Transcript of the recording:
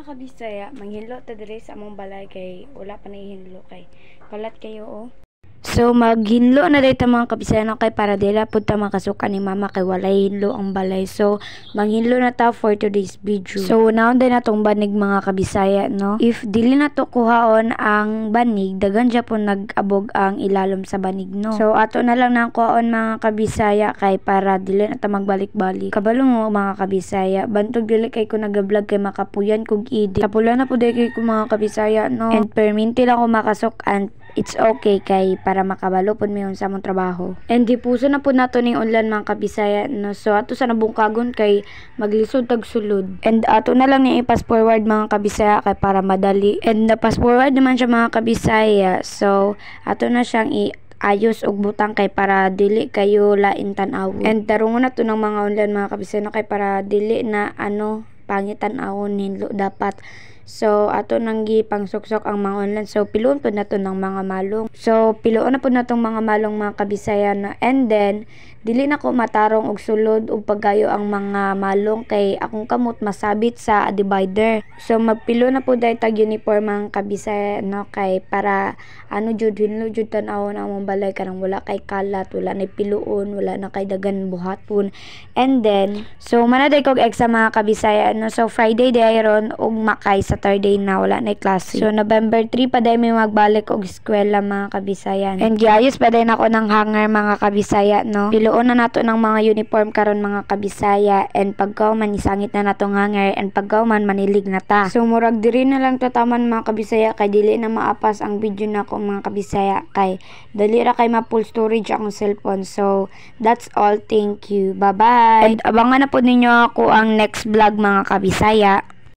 mga kabisaya, manghinlo ta diri sa among balay kay wala pa nahihinlo kay kalat kayo oh. So maghinlo na dito mga kabisaya no, kay para dila pud ta makasukan ni mama kay walay hinlo ang balay. So manghinlo na ta for today's video. So naon din natong banig mga kabisaya no. If dili na to kuhaon ang banig, daghan Japon nag-abog ang ilalom sa banig no. So ato na lang nang kuhaon mga kabisaya kay para dili na ta magbalik-balik. Kabalo mo mga kabisaya, bantog dili kay ko nag-vlog kay makapuyan kog edit. Tapula na pud kay ko mga kabisaya no. And perminti lang ko makasok and it's okay kay para makabalo pud mi sa among trabaho. And di puso na pud nato ning online mga kabisaya no. So ato sa nabungkagon kay maglisod tag sulod. And ato na lang ni i-pass forward mga kabisaya kay para madali. And na-pass forward naman siya mga kabisaya. So ato na siyang ayos og butang kay para dili kayo lain tan-aw. And tarungon na to ng mga online mga kabisaya no, kay para dili na pangit tan-awon hinlo dapat. So ato nang gipangsuksok ang mga online. So piluon pud nato ng mga malong. So piluon na pud natong mga malong mga kabisaya no. And then dili na ko matarong og sulod og paggayo ang mga malong kay akong kamot masabit sa divider. So magpilo na pud tay tag uniform mga kabisaya no, kay para jud hinlo jud tan-awon ang among balay kanang wala kay kalat, wala na piluon, wala na kay dagan buhaton. And then so manaday kog exam mga kabisaya no. So Friday dayron og makay sa Saturday na wala na klase. So November 3 pa day may magbalik og eskwela mga kabisaya. And giayos pa day nako ng hanger mga kabisaya no. Piluon na nato ng mga uniform karon mga kabisaya, and pagkaw man isangit na natong hanger, and pagkaw man manilig na ta. So murag diri na lang tataman mga kabisaya kay dili na maapas ang video nako mga kabisaya kay dali ra kay ma-full storage akong cellphone. So that's all, thank you, bye bye. And abangan na po ninyo ako ang next vlog mga kabisaya.